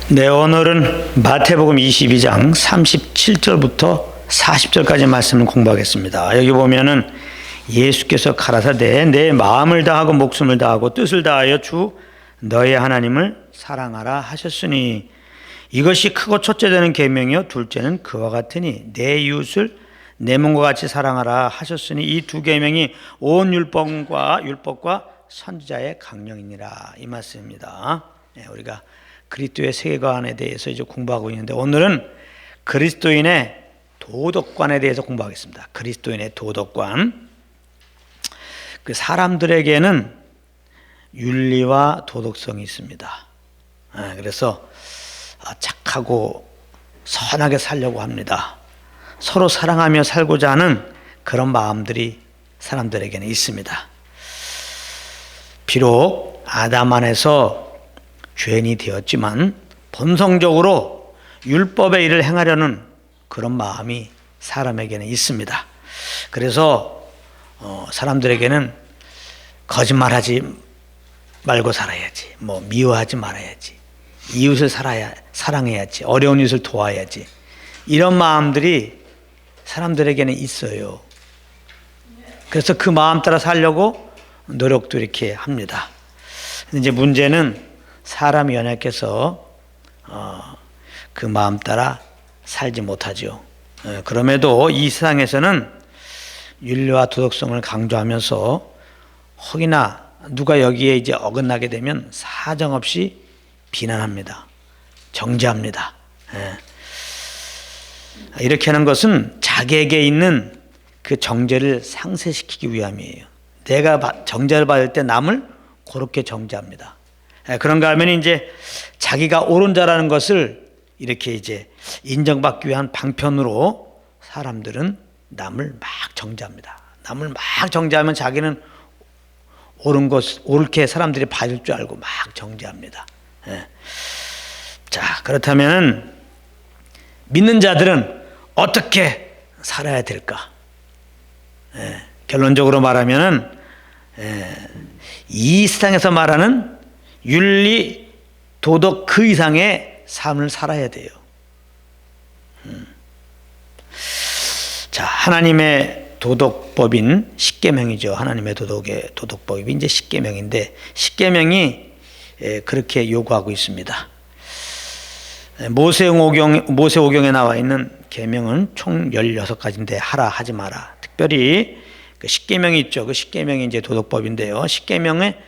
네, 오늘은 마태복음 22장 37절부터 40절까지 말씀을 공부하겠습니다. 여기 보면은 예수께서 가라사대 내 마음을 다하고 목숨을 다하고 뜻을 다하여 주 너의 하나님을 사랑하라 하셨으니 이것이 크고 첫째 되는 계명이요 둘째는 그와 같으니 내 이웃을 내 몸과 같이 사랑하라 하셨으니 이 두 계명이 온 율법과 선지자의 강령이니라, 이 말씀입니다. 우리가 그리스도의 세계관에 대해서 이제 공부하고 있는데 오늘은 그리스도인의 도덕관에 대해서 공부하겠습니다. 그리스도인의 도덕관. 그 사람들에게는 윤리와 도덕성이 있습니다. 그래서 착하고 선하게 살려고 합니다. 서로 사랑하며 살고자 하는 그런 마음들이 사람들에게는 있습니다. 비록 아담 안에서 죄인이 되었지만 본성적으로 율법의 일을 행하려는 그런 마음이 사람에게는 있습니다. 그래서 사람들에게는 거짓말하지 말고 살아야지, 미워하지 말아야지, 이웃을 사랑해야지, 어려운 이웃을 도와야지, 이런 마음들이 사람들에게는 있어요. 그래서 그 마음 따라 살려고 노력도 이렇게 합니다. 근데 이제 문제는 사람이 연약해서 그 마음 따라 살지 못하죠. 그럼에도 이 세상에서는 윤리와 도덕성을 강조하면서 혹이나 누가 여기에 이제 어긋나게 되면 사정없이 비난합니다. 정죄합니다. 이렇게 하는 것은 자기에게 있는 그 정죄를 상쇄시키기 위함이에요. 내가 정죄를 받을 때 남을 그렇게 정죄합니다. 그런가 하면 이제 자기가 옳은 자라는 것을 이렇게 이제 인정받기 위한 방편으로 사람들은 남을 막 정죄합니다. 남을 막 정죄하면 자기는 옳게 사람들이 봐줄 줄 알고 막 정죄합니다. 자, 그렇다면 믿는 자들은 어떻게 살아야 될까? 결론적으로 말하면 이 세상에서 말하는 윤리, 도덕 그 이상의 삶을 살아야 돼요. 자, 하나님의 도덕법인 십계명이죠. 하나님의 도덕법이 이제 십계명인데 십계명이 그렇게 요구하고 있습니다. 모세오경에 나와 있는 계명은 총 16가지인데 하라 하지 마라. 특별히 그 십계명이 있죠. 그 십계명이 이제 도덕법인데요. 십계명의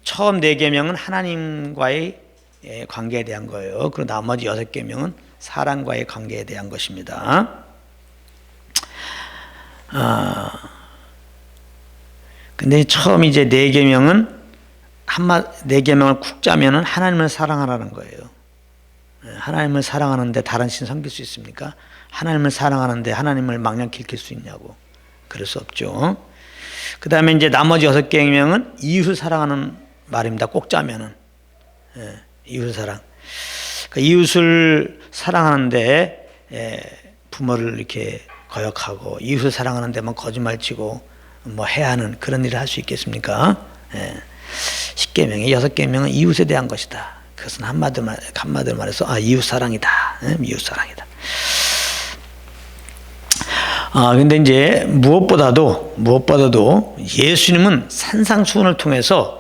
처음 4계명은 하나님과의 관계에 대한 거예요. 그리고 나머지 6계명은 사람과의 관계에 대한 것입니다. 근데 처음 이제 4계명은 4계명을 쿡 짜면은 하나님을 사랑하라는 거예요. 하나님을 사랑하는데 다른 신 섬길 수 있습니까? 하나님을 사랑하는데 하나님을 망령 길킬 수 있냐고. 그럴 수 없죠. 그 다음에 이제 나머지 6계명은 이웃을 사랑하는 말입니다. 꼭 짜면은. 이웃 사랑. 그 이웃을 사랑하는데 부모를 이렇게 거역하고 이웃을 사랑하는데만 거짓말치고 해야 하는 그런 일을 할 수 있겠습니까? 10계명의 6계명은 이웃에 대한 것이다. 그것은 한마디로 말해서 이웃 사랑이다. 이웃 사랑이다. 근데 이제 무엇보다도 예수님은 산상수훈을 통해서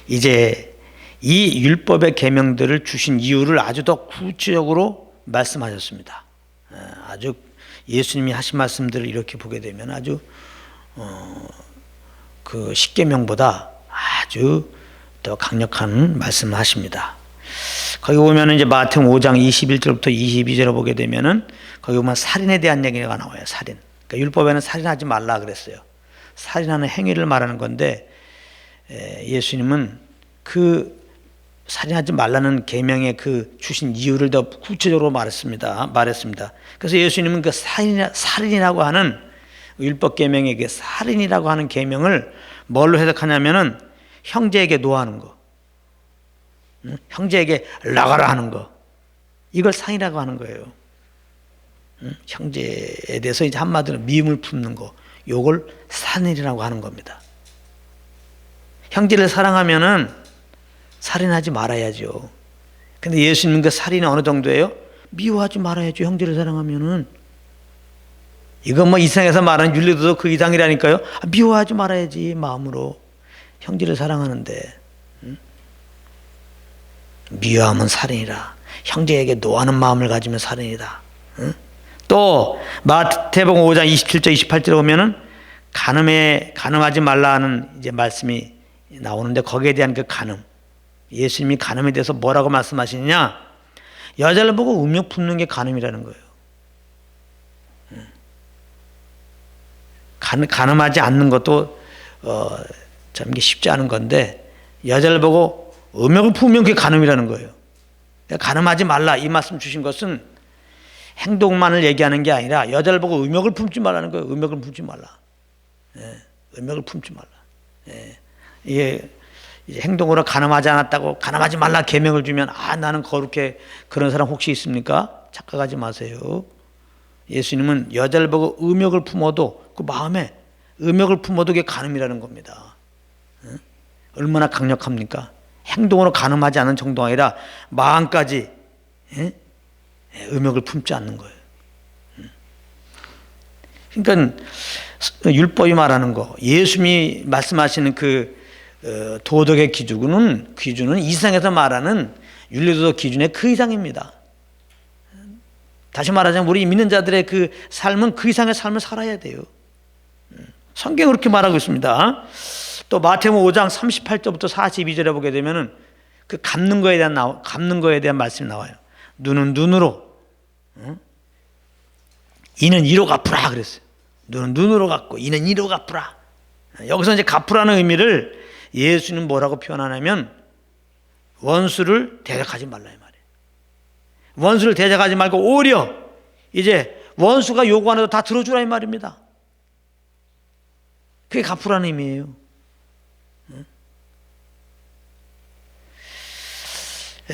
이제 이 율법의 계명들을 주신 이유를 아주 더 구체적으로 말씀하셨습니다. 아주 예수님이 하신 말씀들을 이렇게 보게 되면 아주 그 십계명보다 아주 더 강력한 말씀을 하십니다. 거기 보면 이제 마태복음 5장 21절부터 22절을 보게 되면은 거기 보면 살인에 대한 얘기가 나와요. 살인. 그러니까 율법에는 살인하지 말라 그랬어요. 살인하는 행위를 말하는 건데 예수님은 그 살인하지 말라는 계명의 그 주신 이유를 더 구체적으로 말했습니다. 그래서 예수님은 그 살인이라고 하는 율법 계명의 그 살인이라고 하는 계명을 뭘로 해석하냐면은 형제에게 노하는 거, 형제에게 나가라 하는 거, 이걸 살인이라고 하는 거예요. 형제에 대해서 이제 한마디로 미움을 품는 거, 요걸 살인이라고 하는 겁니다. 형제를 사랑하면은 살인하지 말아야죠. 근데 예수님 그 살인이 어느 정도예요? 미워하지 말아야죠. 형제를 사랑하면은. 이건 뭐 이상에서 말하는 윤리도도 그 이상이라니까요. 미워하지 말아야지 마음으로. 형제를 사랑하는데. 미워하면 살인이라. 형제에게 노하는 마음을 가지면 살인이다. 또 마태복음 5장 27절 28절에 보면은 간음하지 말라 하는 이제 말씀이 나오는데 거기에 대한 그 간음. 예수님이 간음에 대해서 뭐라고 말씀하시느냐? 여자를 보고 음욕 품는 게 간음이라는 거예요. 간음하지 않는 것도 참 이게 쉽지 않은 건데 여자를 보고 음욕을 품으면 그게 간음이라는 거예요. 간음하지 말라 이 말씀 주신 것은 행동만을 얘기하는 게 아니라 여자를 보고 음욕을 품지 말라는 거예요. 음욕을 품지 말라. 음욕을 품지 말라. 이게 이제 행동으로 간음하지 않았다고 간음하지 말라 계명을 주면 나는 거룩해 그런 사람 혹시 있습니까? 착각하지 마세요. 예수님은 여자를 보고 음욕을 품어도 그 마음에 음욕을 품어도 그게 간음이라는 겁니다. 얼마나 강력합니까? 행동으로 간음하지 않은 정도가 아니라 마음까지 음욕을 품지 않는 거예요. 그러니까 율법이 말하는 거, 예수님이 말씀하시는 그 도덕의 기준은 이 세상에서 말하는 윤리도덕 기준의 그 이상입니다. 다시 말하자면 우리 믿는 자들의 그 삶은 그 이상의 삶을 살아야 돼요. 성경은 그렇게 말하고 있습니다. 또 마태복음 5장 38절부터 42절에 보게 되면은 그 갚는 거에 대한 말씀이 나와요. 눈은 눈으로, 이는 이로 갚으라 그랬어요. 눈은 눈으로 갚고 이는 이로 갚으라. 여기서 이제 갚으라는 의미를 예수는 뭐라고 표현하냐면 원수를 대적하지 말라 이 말이에요. 원수를 대적하지 말고 오히려 이제 원수가 요구하는 거 다 들어주라 이 말입니다. 그게 갚으라는 의미예요.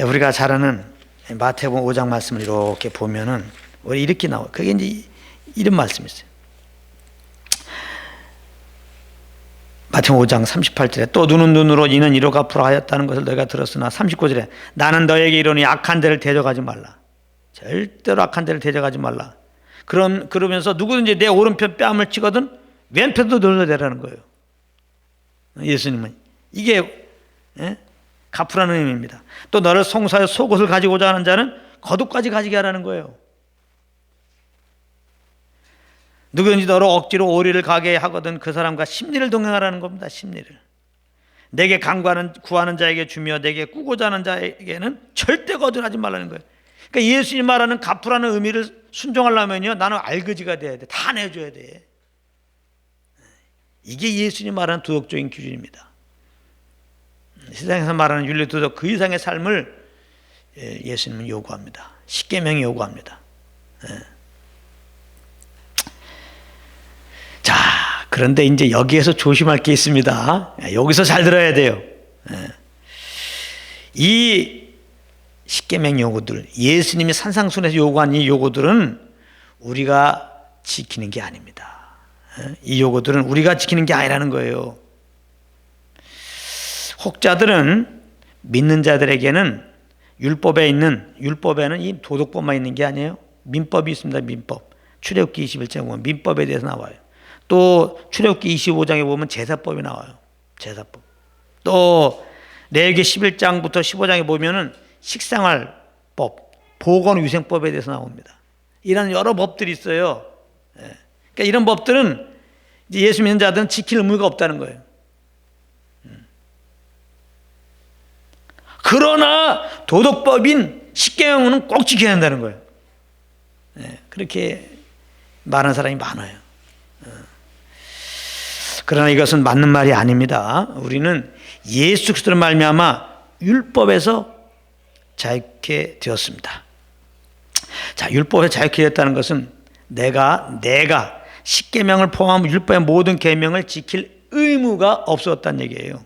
우리가 잘 아는 마태복음 5장 말씀을 이렇게 보면은 우리 이렇게 나와요. 그게 이제 이런 말씀이 있어요. 마태복음 5장 38절에 또 눈은 눈으로 이는 이로 갚으라 하였다는 것을 너희가 들었으나 39절에 나는 너에게 이르노니 악한 데를 대적하지 말라. 절대로 악한 데를 대적하지 말라. 그러면서 누구든지 내 오른편 뺨을 치거든 왼편도 늘려대라는 거예요. 예수님은 이게 갚으라는 의미입니다. 또 너를 송사해 속옷을 가지고자 하는 자는 겉옷까지 가지게 하라는 거예요. 누구든지 너로 억지로 오리를 가게 하거든 그 사람과 심리를 동행하라는 겁니다. 심리를. 내게 구하는 자에게 주며 내게 꾸고자 하는 자에게는 절대 거절하지 말라는 거예요. 그러니까 예수님 말하는 갚으라는 의미를 순종하려면요 나는 알거지가 돼야 돼. 다 내줘야 돼. 이게 예수님 말하는 도덕적인 기준입니다. 세상에서 말하는 윤리도덕 그 이상의 삶을 예수님은 요구합니다. 십계명이 요구합니다. 자, 그런데 이제 여기에서 조심할 게 있습니다. 여기서 잘 들어야 돼요. 이 십계명 요구들, 예수님이 산상순에서 요구한 이 요구들은 우리가 지키는 게 아닙니다. 이 요구들은 우리가 지키는 게 아니라는 거예요. 혹자들은 믿는 자들에게는 율법에는 이 도덕법만 있는 게 아니에요. 민법이 있습니다. 민법. 출애굽기 21장에 보면 민법에 대해서 나와요. 또 출애굽기 25장에 보면 제사법이 나와요. 제사법. 또 레위기 11장부터 15장에 보면은 식생활법, 보건위생법에 대해서 나옵니다. 이런 여러 법들이 있어요. 그러니까 이런 법들은 이제 예수 믿는 자들은 지킬 의무가 없다는 거예요. 그러나 도덕법인 십계명은 꼭 지켜야 한다는 거예요. 그렇게 말하는 사람이 많아요. 그러나 이것은 맞는 말이 아닙니다. 우리는 예수 그리스도로 말미암아 율법에서 자유케 되었습니다. 자, 율법에 자유케 되었다는 것은 내가 십계명을 포함한 율법의 모든 계명을 지킬 의무가 없었다는 얘기예요.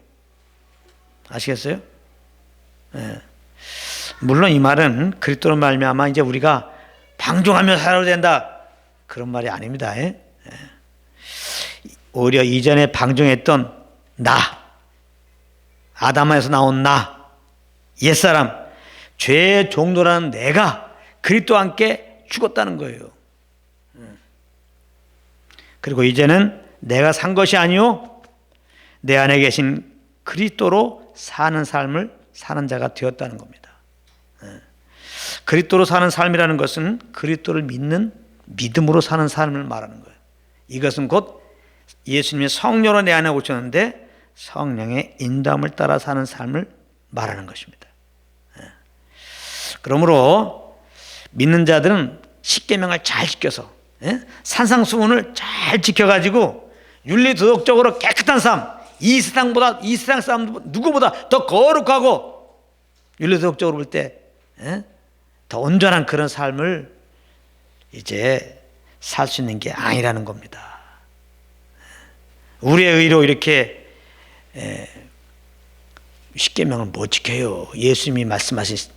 아시겠어요? 물론 이 말은 그리스도로 말미암아 이제 우리가 방종하며 살아야 된다 그런 말이 아닙니다. 오히려 이전에 방종했던 아담에서 나온 옛사람 죄의 종로라는 내가 그리스도와 함께 죽었다는 거예요. 그리고 이제는 내가 산 것이 아니요 내 안에 계신 그리스도로 사는 삶을 사는 자가 되었다는 겁니다. 그리스도로 사는 삶이라는 것은 그리스도를 믿는 믿음으로 사는 삶을 말하는 거예요. 이것은 곧 예수님의 성령으로 내 안에 오셨는데 성령의 인도함을 따라 사는 삶을 말하는 것입니다. 그러므로 믿는 자들은 십계명을 잘 지켜서 산상수훈을 잘 지켜가지고 윤리도덕적으로 깨끗한 삶, 이 세상 사람 누구보다 더 거룩하고 윤리도덕적으로 볼 때 더 온전한 그런 삶을 이제 살 수 있는 게 아니라는 겁니다. 우리의 의로 이렇게 십계명을 못 지켜요. 예수님이 말씀하신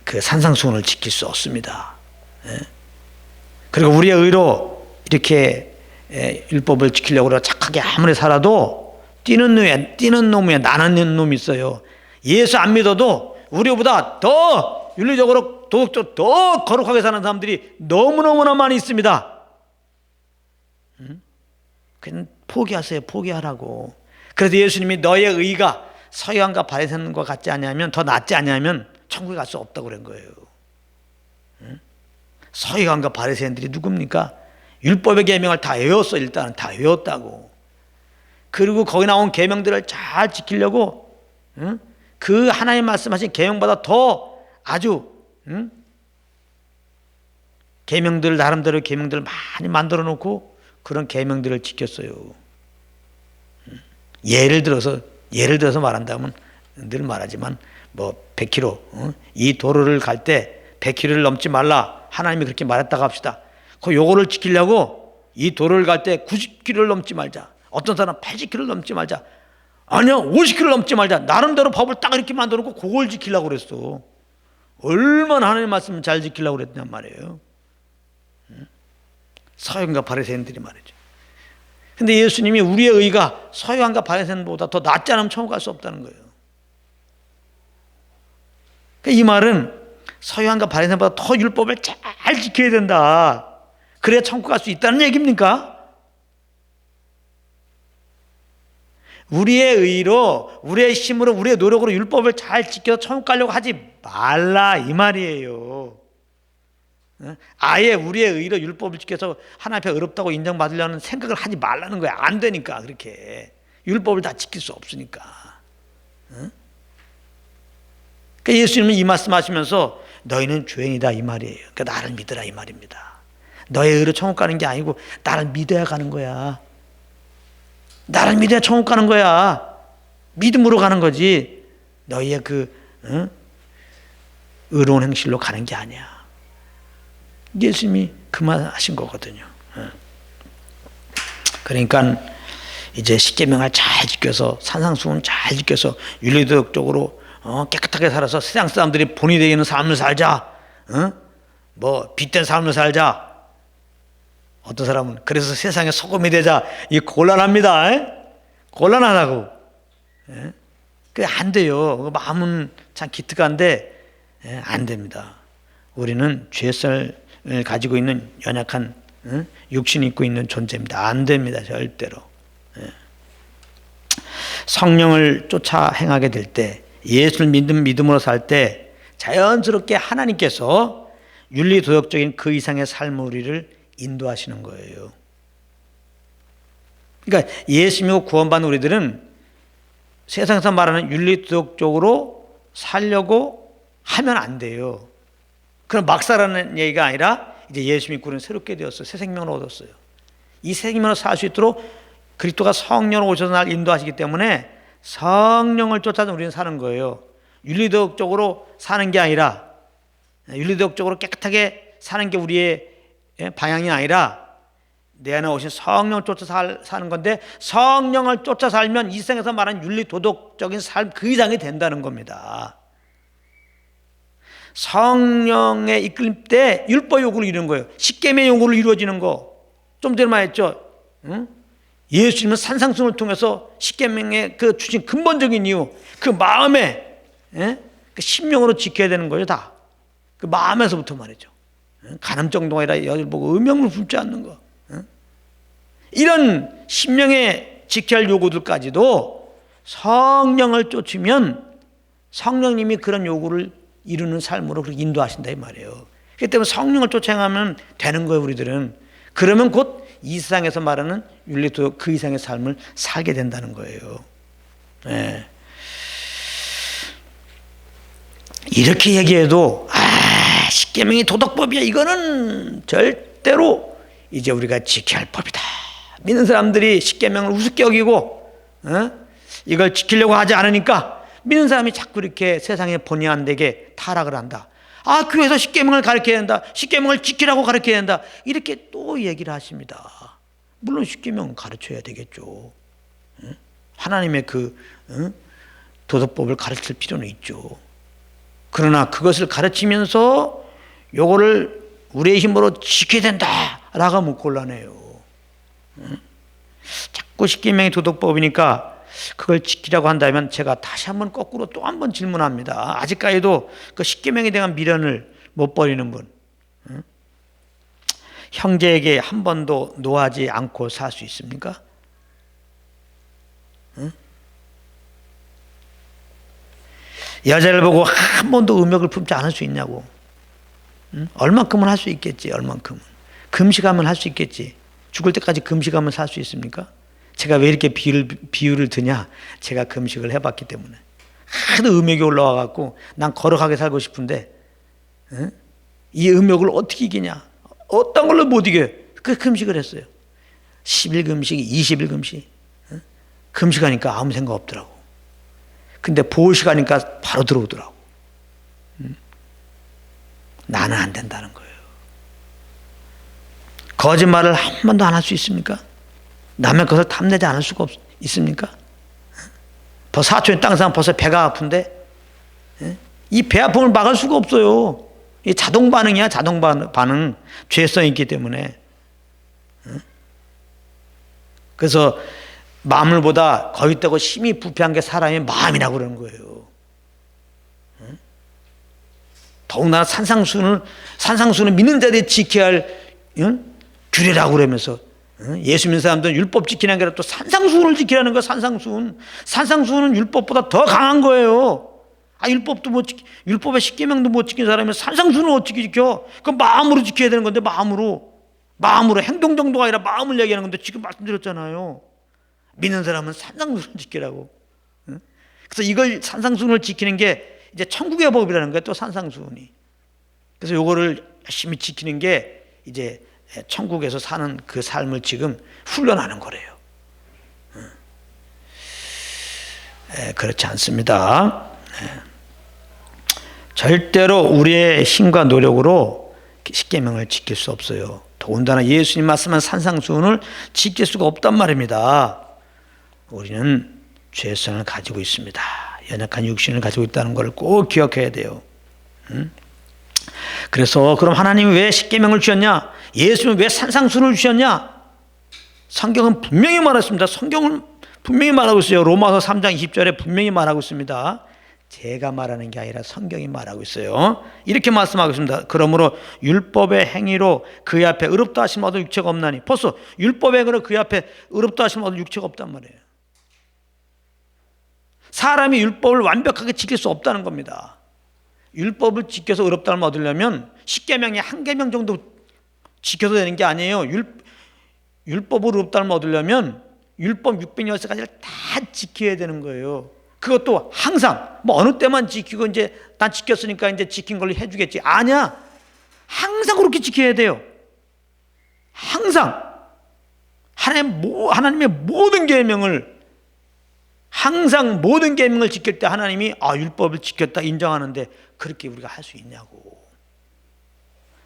그 산상수훈을 지킬 수 없습니다. 그리고 우리의 의로 이렇게 율법을 지키려고 그러고 착하게 아무리 살아도 뛰는 놈이야 나는 놈이 있어요. 예수 안 믿어도 우리보다 더 윤리적으로 도덕적으로 더 거룩하게 사는 사람들이 너무너무나 많이 있습니다. 그냥 포기하라고. 그래서 예수님이 너의 의가 서기관과 바리새인과 같지 아니하면 더 낫지 아니하면 천국에 갈 수 없다고 그런 거예요. 서기관과 바리새인들이 누굽니까? 율법의 계명을 다 외웠어. 일단은 다 외웠다고. 그리고 거기 나온 계명들을 잘 지키려고 그 하나님 말씀하신 계명보다 더 아주 계명들 나름대로 계명들을 많이 만들어 놓고 그런 계명들을 지켰어요. 예를 들어서 말한다면 늘 말하지만 뭐 100km 이 도로를 갈 때 100km를 넘지 말라 하나님이 그렇게 말했다고 합시다. 그 요거를 지키려고 이 도로를 갈 때 90km를 넘지 말자. 어떤 사람은 80km를 넘지 말자. 아니야 50km를 넘지 말자. 나름대로 법을 딱 이렇게 만들어 놓고 그걸 지키려고 그랬어. 얼마나 하나님 말씀을 잘 지키려고 그랬냔 말이에요. 서기관과 바리새인들이 말이죠. 근데 예수님이 우리의 의가 서기관과 바리새인보다 더 낫지 않으면 천국 갈 수 없다는 거예요. 이 말은 서기관과 바리새인보다 더 율법을 잘 지켜야 된다. 그래야 천국 갈 수 있다는 얘기입니까? 우리의 의로, 우리의 힘으로, 우리의 노력으로 율법을 잘 지켜서 천국 가려고 하지 말라 이 말이에요. 아예 우리의 의로 율법을 지켜서 하나님 앞에 의롭다고 인정받으려는 생각을 하지 말라는 거야. 안 되니까 그렇게. 율법을 다 지킬 수 없으니까. 그러니까 예수님은 이 말씀하시면서 너희는 죄인이다 이 말이에요. 그러니까 나를 믿으라 이 말입니다. 너의 의로 천국 가는 게 아니고 나를 믿어야 가는 거야. 나를 믿어야 천국 가는 거야. 믿음으로 가는 거지. 너희의 그 의로운 행실로 가는 게 아니야. 예수님이 그 말 하신 거거든요. 그러니까 이제 십계명을 잘 지켜서 산상수훈 잘 지켜서 윤리도덕적으로 깨끗하게 살아서 세상 사람들이 본이 되는 삶을 살자. 뭐 빛된 삶을 살자. 어떤 사람은 그래서 세상에 소금이 되자. 이 곤란합니다. 곤란하다고. 그게 안 돼요. 마음은 참 기특한데 안 됩니다. 우리는 죄성을 가지고 있는 연약한 육신이 입고 있는 존재입니다. 안 됩니다. 절대로. 성령을 쫓아 행하게 될 때 예수를 믿는 믿음으로 살 때 자연스럽게 하나님께서 윤리도덕적인 그 이상의 삶을 우리를 인도하시는 거예요. 그러니까 예수 믿고 구원받는 우리들은 세상에서 말하는 윤리도덕적으로 살려고 하면 안 돼요. 그럼 막 살라는 얘기가 아니라 이제 예수 믿고 우리는 새롭게 되었어요. 새 생명을 얻었어요. 이 새 생명을 살 수 있도록 그리스도가 성령으로 오셔서 날 인도하시기 때문에 성령을 쫓아서 우리는 사는 거예요. 윤리도덕적으로 사는 게 아니라 윤리도덕적으로 깨끗하게 사는 게 우리의 방향이 아니라 내 안에 오신 성령을 쫓아 사는 건데 성령을 쫓아 살면 이 세상에서 말하는 윤리도덕적인 삶 그 이상이 된다는 겁니다. 성령의 이끌림 때 율법 요구를 이루는 거예요. 십계명 요구를 이루어지는 거. 좀 전에 말했죠. 예수님은 산상수훈을 통해서 십계명의 그 주신 근본적인 이유, 그 마음에 그 심령으로 지켜야 되는 거예요, 다. 그 마음에서부터 말이죠. 가늠 정도가 아니라 여기 보고 음욕을 품지 않는 거. 이런 심령에 지켜야 할 요구들까지도 성령을 쫓으면 성령님이 그런 요구를 이루는 삶으로 그렇게 인도하신다 이 말이에요. 그렇기 때문에 성령을 쫓아 행하면 되는 거예요, 우리들은. 그러면 곧 이 세상에서 말하는 윤리도 그 이상의 삶을 살게 된다는 거예요. 네. 이렇게 얘기해도 십계명이 도덕법이야, 이거는 절대로 이제 우리가 지켜야 할 법이다. 믿는 사람들이 십계명을 우습게 여기고 이걸 지키려고 하지 않으니까 믿는 사람이 자꾸 이렇게 세상에 본의 안 되게 타락을 한다. 교회에서 십계명을 가르쳐야 된다, 십계명을 지키라고 가르쳐야 된다, 이렇게 또 얘기를 하십니다. 물론 십계명은 가르쳐야 되겠죠. 하나님의 그 도덕법을 가르칠 필요는 있죠. 그러나 그것을 가르치면서 요거를 우리의 힘으로 지켜야 된다라고 하면 곤란해요. 자꾸 십계명이 도덕법이니까 그걸 지키라고 한다면 제가 다시 한번 거꾸로 또 한 번 질문합니다. 아직까지도 그 십계명에 대한 미련을 못 버리는 분, 형제에게 한 번도 노하지 않고 살 수 있습니까? 여자를 보고 한 번도 음욕을 품지 않을 수 있냐고. 얼만큼은 할 수 있겠지. 얼만큼은 금식하면 할 수 있겠지. 죽을 때까지 금식하면 살 수 있습니까? 제가 왜 이렇게 비유를 드냐, 제가 금식을 해봤기 때문에. 하도 음욕이 올라와 갖고 난 거룩하게 살고 싶은데 이 음욕을 어떻게 이기냐, 어떤 걸로 못 이겨요. 그 금식을 했어요. 10일 금식, 20일 금식. 금식하니까 아무 생각 없더라고. 근데 보호식하니까 바로 들어오더라고. 나는 안 된다는 거예요. 거짓말을 한 번도 안 할 수 있습니까? 남의 것을 탐내지 않을 수가 있습니까? 벌써 4초에 땅 사람 벌써 배가 아픈데 이 배 아픔을 막을 수가 없어요. 이 자동 반응이야, 자동 반응. 죄성이 있기 때문에. 그래서 마음을보다 거짓되고 심히 부패한 게 사람의 마음이라고 그러는 거예요. 더군다나 산상수는 믿는 자들이 지켜야 할 규례라고 그러면서 예수 믿는 사람들은 율법 지키는 게 아니라 또 산상수훈을 지키라는 거야. 산상수훈은 율법보다 더 강한 거예요. 율법의 십계명도 못 지킨 사람이 산상수훈을 어떻게 지켜? 그건 마음으로 지켜야 되는 건데, 마음으로 행동 정도가 아니라 마음을 얘기하는 건데, 지금 말씀드렸잖아요. 믿는 사람은 산상수훈을 지키라고. 그래서 이걸 산상수훈을 지키는 게 이제 천국의 법이라는 거예요. 또 산상수훈이. 그래서 요거를 열심히 지키는 게 이제 천국에서 사는 그 삶을 지금 훈련하는 거래요. 그렇지 않습니다. 절대로 우리의 힘과 노력으로 십계명을 지킬 수 없어요. 더군다나 예수님 말씀한 산상수훈을 지킬 수가 없단 말입니다. 우리는 죄성을 가지고 있습니다. 연약한 육신을 가지고 있다는 걸 꼭 기억해야 돼요. 그래서 그럼 하나님이 왜 십계명을 주셨냐? 예수는 왜 산상수훈을 주셨냐? 성경은 분명히 말했습니다. 성경은 분명히 말하고 있어요. 로마서 3장 20절에 분명히 말하고 있습니다. 제가 말하는 게 아니라 성경이 말하고 있어요. 이렇게 말씀하고 있습니다. 그러므로 율법의 행위로 그의 앞에 의롭다 하심 얻을 육체가 없나니. 벌써 율법의 행위로 그의 앞에 의롭다 하심 얻을 육체가 없단 말이에요. 사람이 율법을 완벽하게 지킬 수 없다는 겁니다. 율법을 지켜서 의롭다함을 얻으려면 십계명이 한 계명 정도 지켜도 되는 게 아니에요. 율법으로 의롭다함을 얻으려면 율법 613가지를 다 지켜야 되는 거예요. 그것도 항상 어느 때만 지키고 이제 난 지켰으니까 이제 지킨 걸로 해주겠지. 아니야. 항상 그렇게 지켜야 돼요. 항상 하나님의 모든 계명을 항상 모든 계명을 지킬 때 하나님이 율법을 지켰다 인정하는데 그렇게 우리가 할 수 있냐고.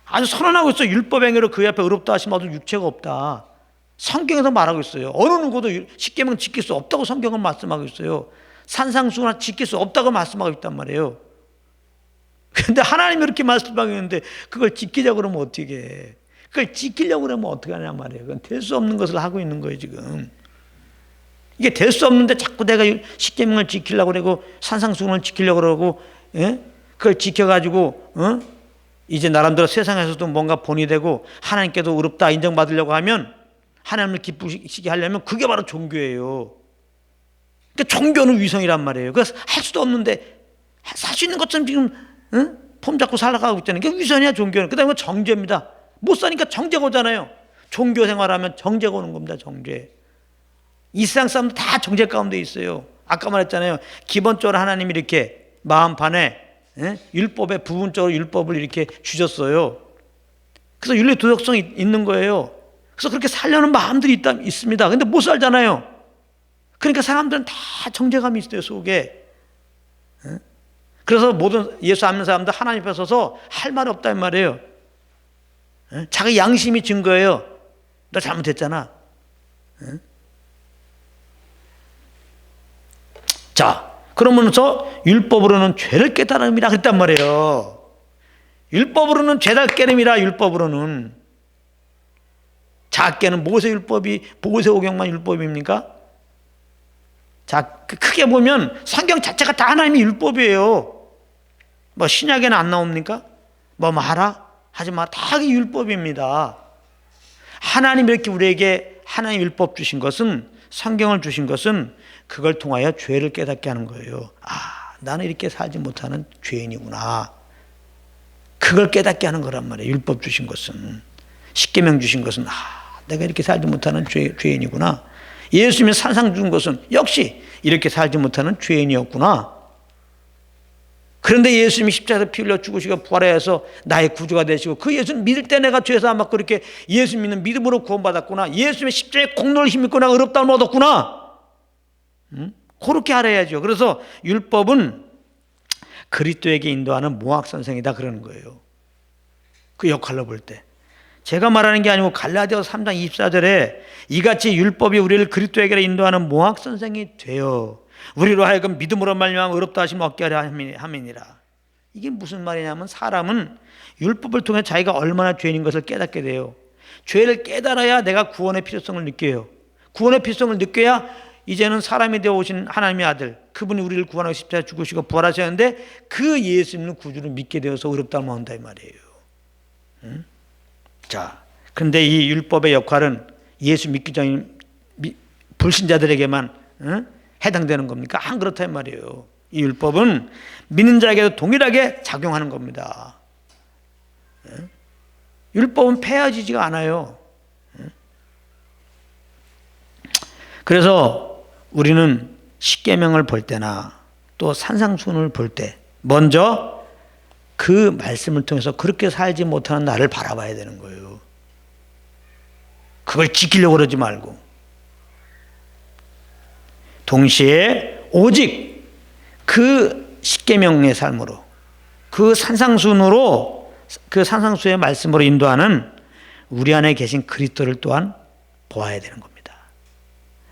아주 선언하고 있어요. 율법 행위로 그의 앞에 의롭다 하심 얻을 육체가 없다. 성경에서 말하고 있어요. 어느 누구도 십계명 지킬 수 없다고 성경은 말씀하고 있어요. 산상수훈 지킬 수 없다고 말씀하고 있단 말이에요. 그런데 하나님이 이렇게 말씀하고 있는데 그걸 지키려고 그러면 어떻게 해? 그걸 지키려고 그러면 어떻게 하냐 말이에요. 그건 될 수 없는 것을 하고 있는 거예요 지금. 이게 될 수 없는데 자꾸 내가 십계명을 지키려고 그러고 산상수훈을 지키려고 그러고 예? 그걸 지켜가지고 이제 나름대로 세상에서도 뭔가 본이 되고 하나님께도 의롭다 인정받으려고 하면, 하나님을 기쁘시게 하려면 그게 바로 종교예요. 그러니까 종교는 위선이란 말이에요. 그래서 할 수도 없는데 살 수 있는 것처럼 지금 폼 잡고 살아가고 있다는 게 위선이야, 종교는. 그 다음에 정죄입니다. 못 사니까 정죄가 오잖아요. 종교 생활하면 정죄가 오는 겁니다. 정죄. 이 세상 사람들 다 정죄 가운데 있어요. 아까 말했잖아요. 기본적으로 하나님이 이렇게 마음판에 율법의 부분적으로 율법을 이렇게 주셨어요. 그래서 윤리 도덕성이 있는 거예요. 그래서 그렇게 살려는 마음들이 있습니다. 근데 못 살잖아요. 그러니까 사람들은 다 정죄감이 있어요, 속에. 그래서 모든 예수 안 믿는 사람들 하나님 앞에 서서 할 말이 없다는 말이에요. 자기 양심이 증거예요. 너 잘못했잖아. 자, 그러면서 율법으로는 죄를 깨달음이라 그랬단 말이에요. 율법으로는 죄를 깨름이라. 율법으로는. 작게는 모세율법이, 모세오경만 율법입니까? 자, 크게 보면 성경 자체가 다 하나님의 율법이에요. 뭐 신약에는 안 나옵니까? 뭐 하라? 하지 마. 다 그게 율법입니다. 하나님이 이렇게 우리에게 하나님 율법 주신 것은, 성경을 주신 것은 그걸 통하여 죄를 깨닫게 하는 거예요. 아, 나는 이렇게 살지 못하는 죄인이구나. 그걸 깨닫게 하는 거란 말이에요. 율법 주신 것은. 십계명 주신 것은, 내가 이렇게 살지 못하는 죄인이구나. 예수님이 산상 준 것은 역시 이렇게 살지 못하는 죄인이었구나. 그런데 예수님이 십자가에서 피 흘려 죽으시고 부활해서 나의 구주가 되시고, 그 예수님 믿을 때 내가 죄에서 안 받고 이렇게 예수 믿는 믿음으로 구원받았구나. 예수님의 십자가의 공로를 힘입고 내가 의롭다움을 얻었구나. 그렇게 알아야죠. 그래서 율법은 그리스도에게 인도하는 모학선생이다 그러는 거예요. 그 역할로 볼 때. 제가 말하는 게 아니고 갈라디아서 3장 24절에 이같이 율법이 우리를 그리스도에게 인도하는 모학선생이 되어 우리로 하여금 믿음으로 말미암아 의롭다 하심을 얻게 하려 함이니라. 이게 무슨 말이냐면, 사람은 율법을 통해 자기가 얼마나 죄인인 것을 깨닫게 돼요. 죄를 깨달아야 내가 구원의 필요성을 느껴요. 구원의 필요성을 느껴야 이제는 사람이 되어 오신 하나님의 아들, 그분이 우리를 구원하고 십자가에 죽으시고 부활하셨는데 그 예수님을 구주를 믿게 되어서 의롭다함을 얻는다 이 말이에요. 자, 그런데 이 율법의 역할은 예수 믿기 전인 불신자들에게만 해당되는 겁니까? 안 그렇다 이 말이에요. 이 율법은 믿는 자에게도 동일하게 작용하는 겁니다. 율법은 폐하지지가 않아요. 그래서 우리는 십계명을 볼 때나 또 산상수훈을 볼 때 먼저 그 말씀을 통해서 그렇게 살지 못하는 나를 바라봐야 되는 거예요. 그걸 지키려고 그러지 말고, 동시에 오직 그 십계명의 삶으로, 그 산상수훈으로, 그 산상수의 말씀으로 인도하는 우리 안에 계신 그리스도를 또한 보아야 되는 겁니다.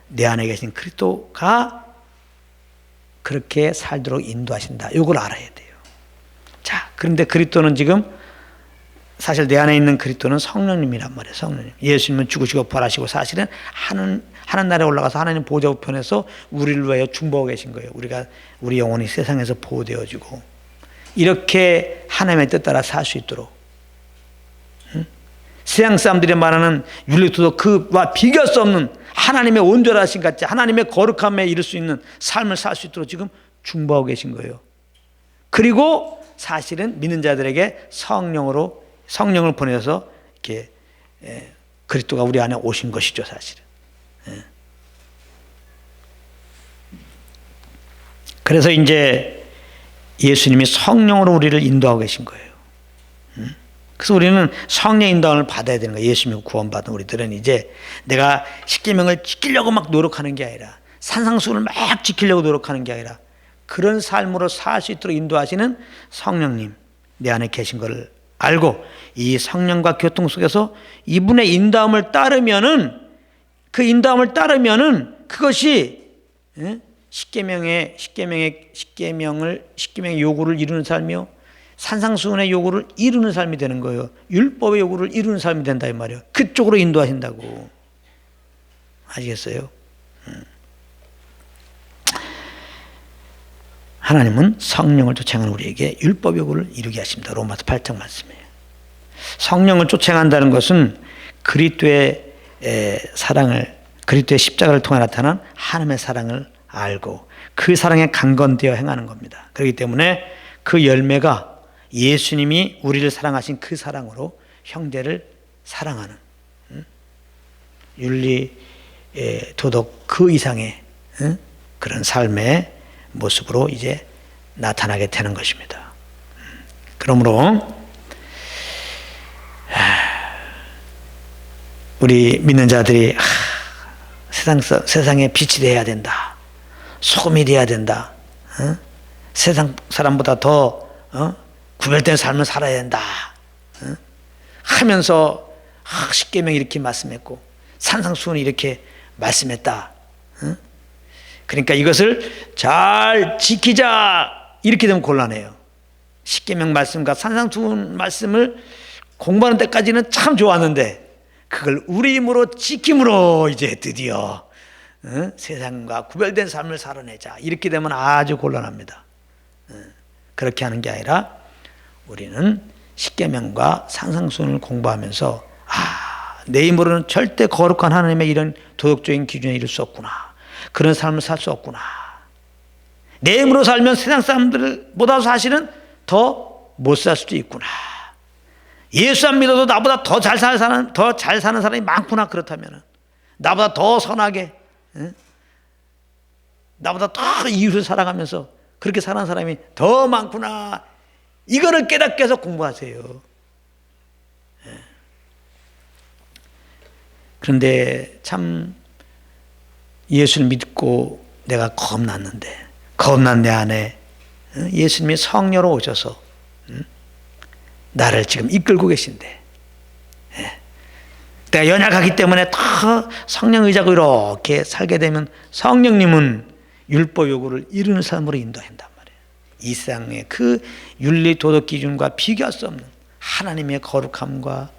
내 안에 계신 그리스도가 그렇게 살도록 인도하신다. 이걸 알아야 돼요. 자, 그런데 그리스도는 지금 사실 내 안에 있는 그리스도는 성령님이란 말이에요. 성령님. 예수님은 죽으시고 부활하시고 사실은 하늘나라에 올라가서 하나님 보좌 우편에서 우리를 위하여 중보하고 계신 거예요. 우리 영혼이 세상에서 보호되어지고 이렇게 하나님의 뜻 따라 살 수 있도록. 세상 사람들이 말하는 윤리도덕 그와 비교할 수 없는 하나님의 온전하신 같이 하나님의 거룩함에 이를 수 있는 삶을 살 수 있도록 지금 중보하고 계신 거예요. 그리고 사실은 믿는 자들에게 성령을 보내서 이렇게 그리스도가 우리 안에 오신 것이죠, 사실은. 그래서 이제 예수님이 성령으로 우리를 인도하고 계신 거예요. 그래서 우리는 성령 인도함을 받아야 되는 거예요. 예수님이 구원받은 우리들은 이제 내가 십계명을 지키려고 막 노력하는 게 아니라, 산상수훈을 막 지키려고 노력하는 게 아니라, 그런 삶으로 살 수 있도록 인도하시는 성령님 내 안에 계신 것을 알고 이 성령과 교통 속에서 이분의 인도함을 따르면은, 그 인도함을 따르면은 그것이 십계명의 요구를 이루는 삶이요, 산상수훈의 요구를 이루는 삶이 되는 거예요. 율법의 요구를 이루는 삶이 된다 이 말이에요. 그쪽으로 인도하신다고. 아시겠어요? 하나님은 성령을 쫓아가는 우리에게 율법 요구를 이루게 하십니다. 로마서 8장 말씀이에요. 성령을 쫓아간다는 것은 그리스도의 십자가를 통해 나타난 하나님의 사랑을 알고 그 사랑에 강건되어 행하는 겁니다. 그렇기 때문에 그 열매가 예수님이 우리를 사랑하신 그 사랑으로 형제를 사랑하는 윤리 도덕 그 이상의 그런 삶의 모습으로 이제 나타나게 되는 것입니다. 그러므로 우리 믿는 자들이 세상에 빛이 되어야 된다, 소금이 되어야 된다, 세상 사람보다 더 구별된 삶을 살아야 된다 하면서 십계명 이렇게 말씀했고 산상수훈 이렇게 말씀했다. 그러니까 이것을 잘 지키자 이렇게 되면 곤란해요. 십계명 말씀과 산상수훈 말씀을 공부하는 때까지는 참 좋았는데 그걸 우리 힘으로 지킴으로 이제 드디어 세상과 구별된 삶을 살아내자 이렇게 되면 아주 곤란합니다. 그렇게 하는 게 아니라 우리는 십계명과 산상수훈을 공부하면서 내 힘으로는 절대 거룩한 하나님의 이런 도덕적인 기준에 이를 수 없구나, 그런 삶을 살 수 없구나, 내 힘으로 살면 세상 사람들보다 사실은 더 못 살 수도 있구나, 예수 안 믿어도 나보다 더 잘 사는 사람이 많구나, 그렇다면 나보다 더 선하게 나보다 더 이웃을 사랑하면서 그렇게 사는 사람이 더 많구나, 이거를 깨닫게 해서 공부하세요. 그런데 참 예수를 믿고 내가 겁났는데 겁난 내 안에 예수님이 성녀로 오셔서 나를 지금 이끌고 계신데 내가 연약하기 때문에 다 성령 의지하고 이렇게 살게 되면 성령님은 율법 요구를 이루는 삶으로 인도한단 말이에요. 이 세상의 그 윤리 도덕 기준과 비교할 수 없는 하나님의 거룩함과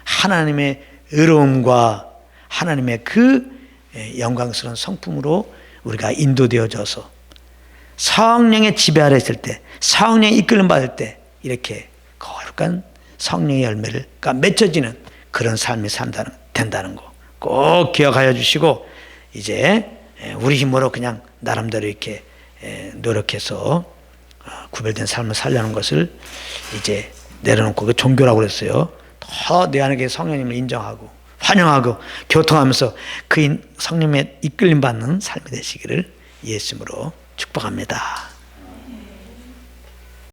하나님의 의로움과 하나님의 그 영광스러운 성품으로 우리가 인도되어져서 성령의 지배 아래 있을 때, 성령의 이끌림 받을 때 이렇게 거룩한 성령의 열매가 맺혀지는 그런 삶이 된다는 거 꼭 기억하여 주시고, 이제 우리 힘으로 그냥 나름대로 이렇게 노력해서 구별된 삶을 살려는 것을 이제 내려놓고, 그 종교라고 그랬어요. 더 내 안에 성령님을 인정하고 환영하고 교통하면서 그 성령의 이끌림 받는 삶이 되시기를 예수님으로 축복합니다.